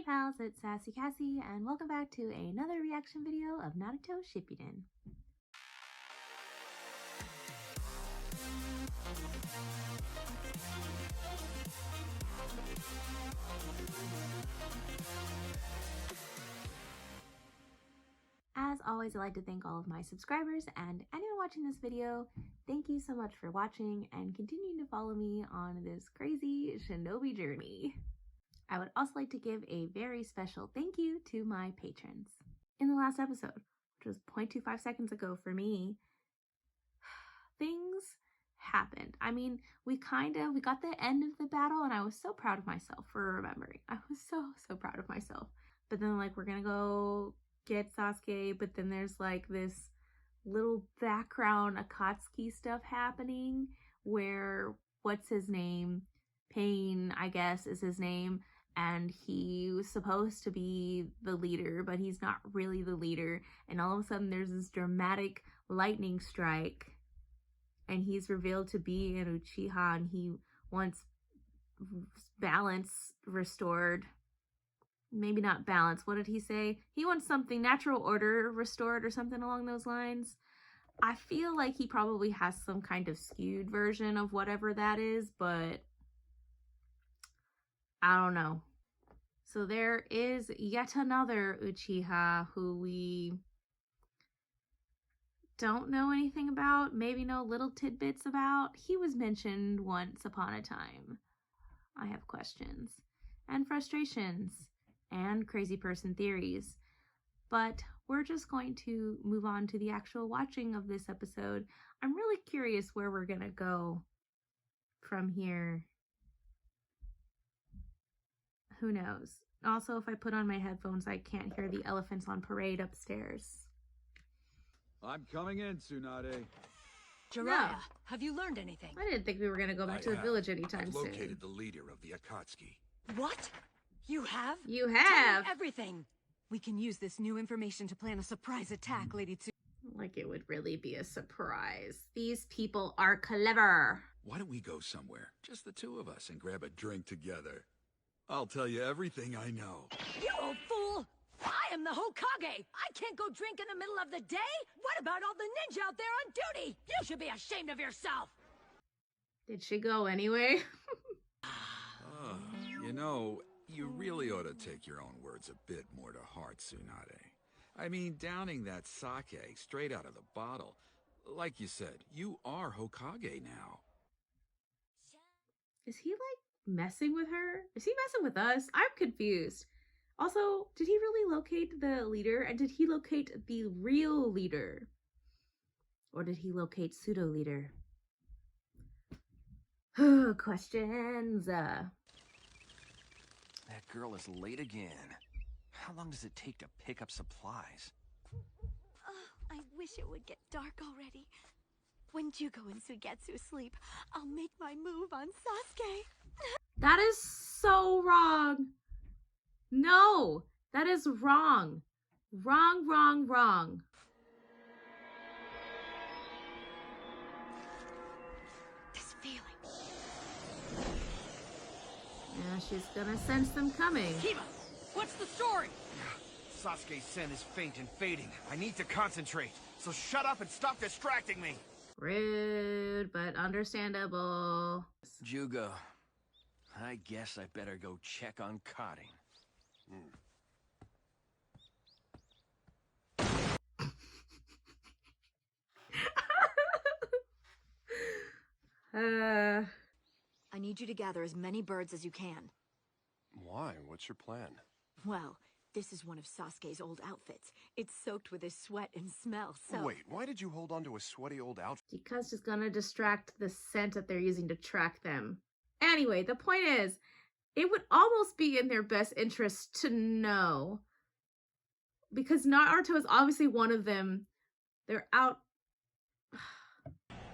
Hey pals, it's Sassy Cassie, and welcome back to another reaction video of Naruto Shippuden. As always, I'd like to thank all of my subscribers and anyone watching this video. Thank you so much for watching and continuing to follow me on this crazy shinobi journey. I would also like to give a very special thank you to my patrons. In the last episode, which was 0.25 seconds ago for me, things happened. I mean, we got the end of the battle and I was so proud of myself for remembering. I was so proud of myself. But then we're gonna go get Sasuke, but then there's this little background Akatsuki stuff happening where, what's his name? Pain, I guess, is his name. And he was supposed to be the leader, but he's not really the leader. And all of a sudden there's this dramatic lightning strike. And he's revealed to be an Uchiha, and he wants balance restored. Maybe not balance. What did he say? He wants something, natural order restored or something along those lines. I feel like he probably has some kind of skewed version of whatever that is, but I don't know. So there is yet another Uchiha who we don't know anything about, maybe know little tidbits about. He was mentioned once upon a time. I have questions and frustrations and crazy person theories, but we're just going to move on to the actual watching of this episode. I'm really curious where we're gonna go from here. Who knows? Also, if I put on my headphones, I can't hear the elephants on parade upstairs. I'm coming in, Tsunade. Jiraiya, No. have you learned anything? I didn't think we were gonna go back to the village anytime I've soon. located the leader of the Akatsuki. What? You have? You Tell have! me everything! We can use this new information to plan a surprise attack, Lady Tsu. Like it would really be a surprise. These people are clever. Why don't we go somewhere, just the two of us, and grab a drink together? I'll tell you everything I know. You old fool! I am the Hokage! I can't go drink in the middle of the day? What about all the ninja out there on duty? You should be ashamed of yourself! Did she go anyway? You know, you really ought to take your own words a bit more to heart, Tsunade. I mean, downing that sake straight out of the bottle. Like you said, you are Hokage now. Is he messing with her? Is he messing with us? I'm confused. Also, did he really locate the leader? And did he locate the real leader? Or did he locate pseudo leader? Questions. That girl is late again. How long does it take to pick up supplies? I wish it would get dark already. When Jugo and Suigetsu sleep, I'll make my move on Sasuke. That is so wrong. No, that is wrong. Wrong. This feeling. Yeah, she's gonna sense them coming. Kiba, what's the story? Sasuke's sen is faint and fading. I need to concentrate, so shut up and stop distracting me. Rude, but understandable. Jugo, I guess I better go check on Cotting. I need you to gather as many birds as you can. Why? What's your plan? Well, this is one of Sasuke's old outfits. It's soaked with his sweat and smell, so... Wait, why did you hold on to a sweaty old outfit? Because she's gonna distract the scent that they're using to track them. Anyway, the point is, it would almost be in their best interest to know. Because Naruto is obviously one of them. They're out...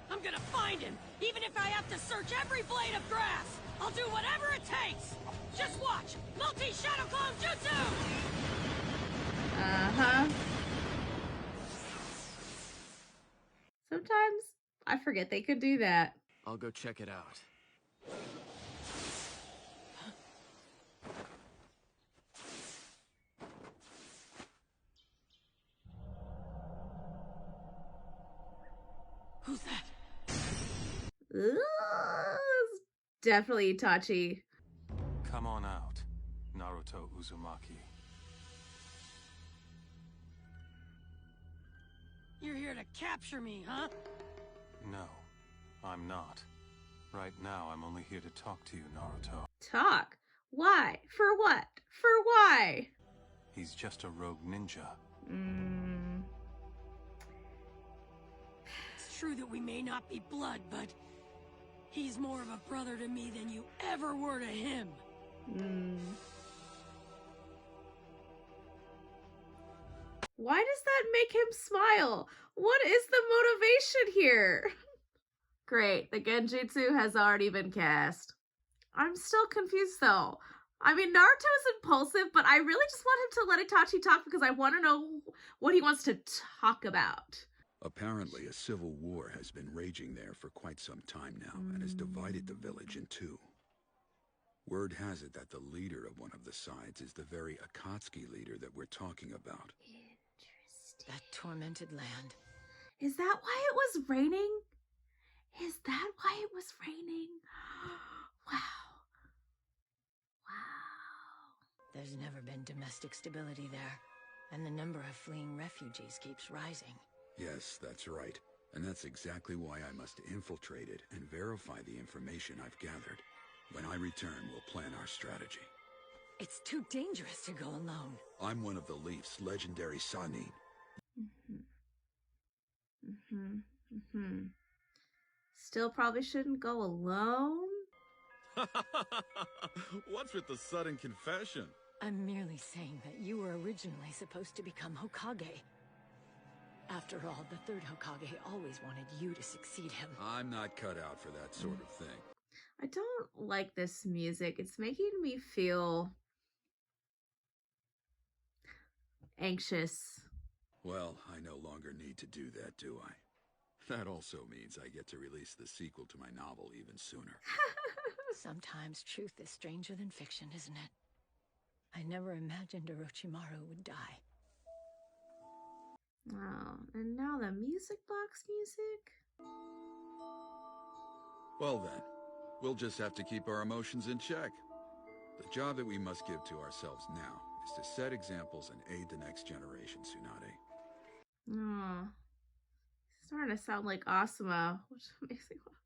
I'm gonna find him, even if I have to search every blade of grass! I'll do whatever it takes! Just watch! Multi-Shadow Clone Jutsu! Uh-huh. Sometimes I forget they could do that. I'll go check it out. was that? It's definitely Itachi. Come on out, Naruto Uzumaki. You're here to capture me, huh? No, I'm not. Right now, I'm only here to talk to you, Naruto. Talk? Why? For what? For why? He's just a rogue ninja. It's true that we may not be blood, but he's more of a brother to me than you ever were to him. Why does that make him smile? What is the motivation here? Great, the Genjutsu has already been cast. I'm still confused though. I mean, Naruto is impulsive, but I really just want him to let Itachi talk because I want to know what he wants to talk about. Apparently, a civil war has been raging there for quite some time now and has divided the village in two. Word has it that the leader of one of the sides is the very Akatsuki leader that we're talking about. Interesting. That tormented land. Is that why it was raining? Is that why it was raining? Wow. Wow. There's never been domestic stability there, and the number of fleeing refugees keeps rising. Yes, that's right. And that's exactly why I must infiltrate it and verify the information I've gathered. When I return, we'll plan our strategy. It's too dangerous to go alone. I'm one of the Leaf's legendary Sanin. Still probably shouldn't go alone. What's with the sudden confession? I'm merely saying that you were originally supposed to become Hokage. After all, the third Hokage always wanted you to succeed him. I'm not cut out for that sort of thing. I don't like this music. It's making me feel anxious. Well, I no longer need to do that, do I? That also means I get to release the sequel to my novel even sooner. Sometimes truth is stranger than fiction, isn't it? I never imagined Orochimaru would die. Oh, and now the music box music? Well then, we'll just have to keep our emotions in check. The job that we must give to ourselves now is to set examples and aid the next generation, Tsunade. Oh, it's starting to sound like Asuma, which makes me laugh.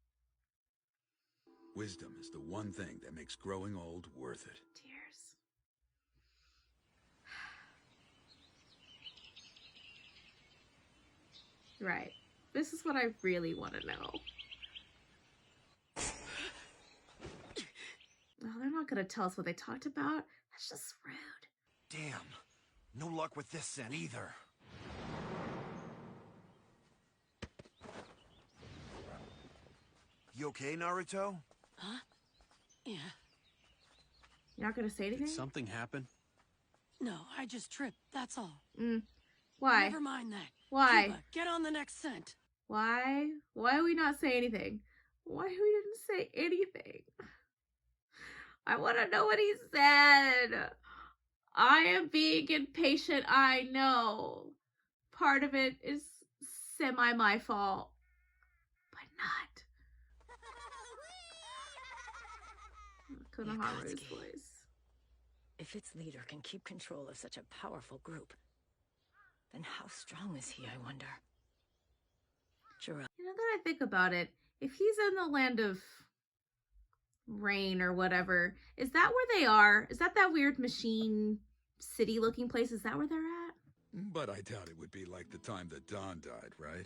Wisdom is the one thing that makes growing old worth it. Tears. Right. This is what I really want to know. Oh, they're not going to tell us what they talked about. That's just rude. Damn. No luck with this then either. You okay, Naruto? Huh? Yeah. You're not going to say anything? Did something happen? No, I just tripped, that's all. Why? Never mind that. Why? Cuba, get on the next scent. Why? Why do we not say anything? Why we didn't say anything? I want to know what he said. I am being impatient, I know. Part of it is semi my fault, but not. Konohamaru's Akatsuki. voice. If its leader can keep control of such a powerful group, then how strong is he, I wonder? Jiraiya. You know, that I think about it, if he's in the land of rain or whatever, is that where they are? Is that weird machine city looking place? Is that where they're at? But I doubt it would be like the time that Don died, right?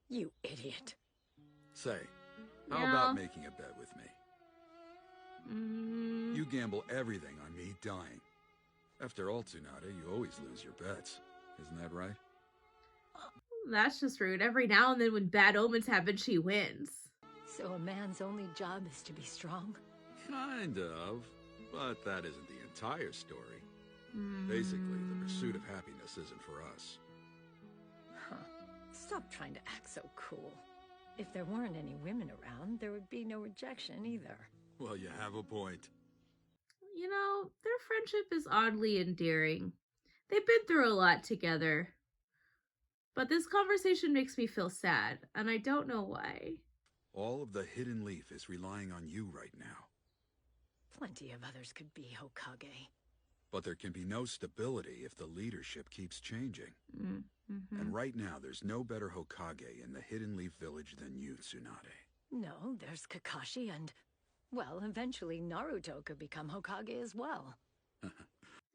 You idiot. Say, how Yeah. about making a bet with me? Mm, You gamble everything on me dying. After all, Tsunade, you always lose your bets. Isn't that right? that's just rude. Every now and then when bad omens happen, she wins. So a man's only job is to be strong? Kind of. But that isn't the entire story. Basically, the pursuit of happiness isn't for us. Huh. Stop trying to act so cool. If there weren't any women around, there would be no rejection either. Well, you have a point. You know, their friendship is oddly endearing. They've been through a lot together. But this conversation makes me feel sad, and I don't know why. All of the Hidden Leaf is relying on you right now. Plenty of others could be Hokage. But there can be no stability if the leadership keeps changing. And right now, there's no better Hokage in the Hidden Leaf Village than you, Tsunade. No, there's Kakashi and, well, eventually Naruto could become Hokage as well. I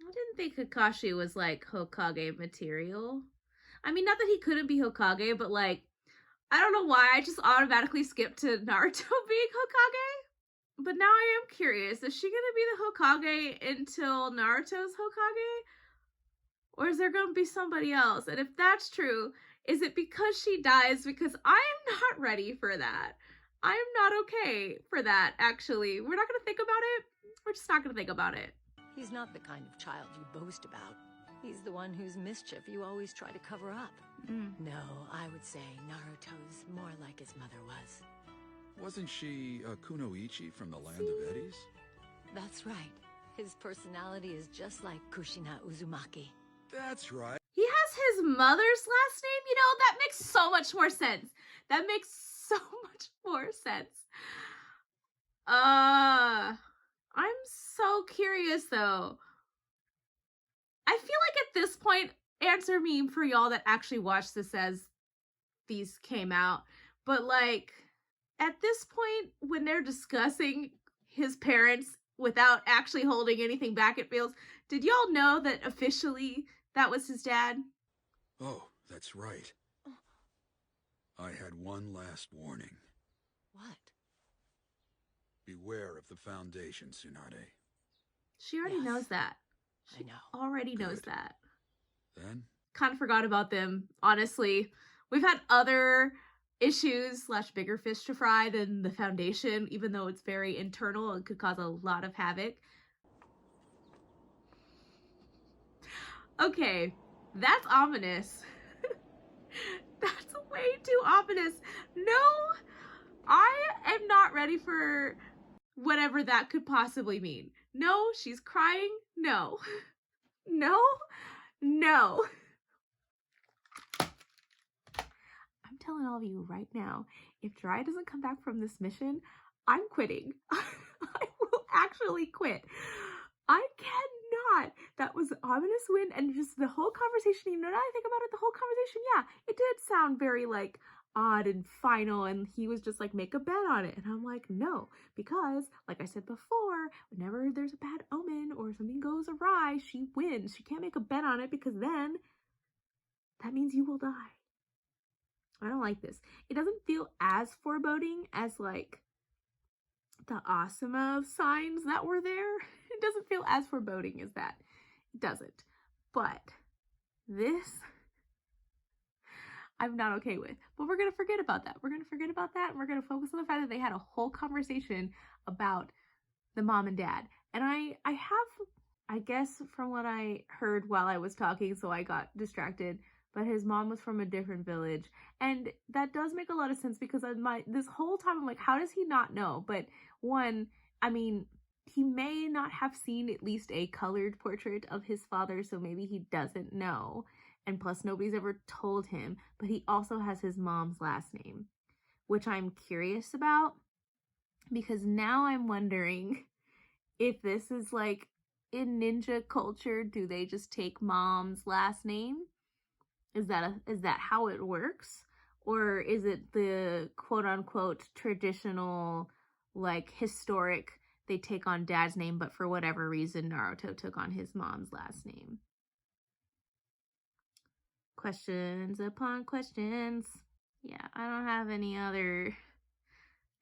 didn't think Kakashi was, like, Hokage material. I mean, not that he couldn't be Hokage, but, like, I don't know why I just automatically skipped to Naruto being Hokage. But now I am curious, is she gonna be the Hokage until Naruto's Hokage? Or is there gonna be somebody else? And if that's true, is it because she dies? Because I am not ready for that. I am not okay for that, actually. We're not gonna think about it. We're just not gonna think about it. He's not the kind of child you boast about. He's the one whose mischief you always try to cover up. No, I would say Naruto's more like his mother was. Wasn't she a Kunoichi from the Land of Eddies? That's right. His personality is just like Kushina Uzumaki. That's right. He has his mother's last name? You know, that makes so much more sense. That makes so much more sense. I'm so curious, though. I feel like at this point, answer me for y'all that actually watched this as these came out. But, like, at this point, when they're discussing his parents without actually holding anything back, it feels, did y'all know that officially that was his dad? Oh, that's right. I had one last warning. What? Beware of the Foundation, Tsunade. She already knows that. I know. Already knows that. Then? Kind of forgot about them, honestly. We've had other issues / bigger fish to fry than the Foundation, even though it's very internal and could cause a lot of havoc. Okay, that's ominous. That's way too ominous. No, I am not ready for whatever that could possibly mean. No, she's crying. No. No. No. I'm telling all of you right now, if Jiraiya doesn't come back from this mission, I'm quitting. I will actually quit. I cannot. That was an ominous win, and just the whole conversation, you know, now I think about it, the whole conversation, yeah, it did sound very, like, odd and final, and he was just like, make a bet on it. And I'm like, no, because, like I said before, whenever there's a bad omen or something goes awry, she wins. She can't make a bet on it because then that means you will die. I don't like this. It doesn't feel as foreboding as, like, the Asuma signs that were there. It doesn't feel as foreboding as that. It doesn't. But this, I'm not okay with. But we're going to forget about that. We're going to forget about that, and we're going to focus on the fact that they had a whole conversation about the mom and dad. And I have, I guess from what I heard while I was talking, so I got distracted, but his mom was from a different village. And that does make a lot of sense because this whole time I'm like, how does he not know? But one, I mean, he may not have seen at least a colored portrait of his father, so maybe he doesn't know. And plus, nobody's ever told him. But he also has his mom's last name, which I'm curious about. Because now I'm wondering if this is like, in ninja culture, do they just take mom's last name? Is that how it works? Or is it the quote-unquote traditional, like, historic, they take on dad's name, but for whatever reason, Naruto took on his mom's last name? Questions upon questions. Yeah, I don't have any other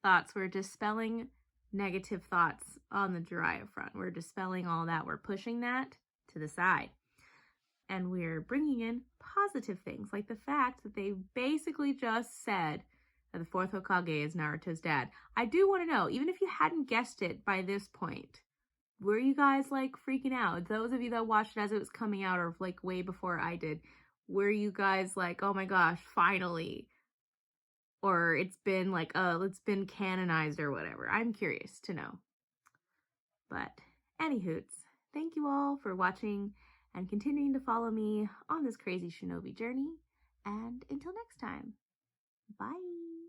thoughts. We're dispelling negative thoughts on the Jiraiya front. We're dispelling all that. We're pushing that to the side. And we're bringing in positive things, like the fact that they basically just said that the fourth Hokage is Naruto's dad. I do want to know, even if you hadn't guessed it by this point, were you guys, like, freaking out? Those of you that watched it as it was coming out, or, like, way before I did, were you guys like, oh my gosh, finally? Or it's been, like, it's been canonized or whatever. I'm curious to know. But, anywhoots, thank you all for watching and continuing to follow me on this crazy shinobi journey. And until next time, bye!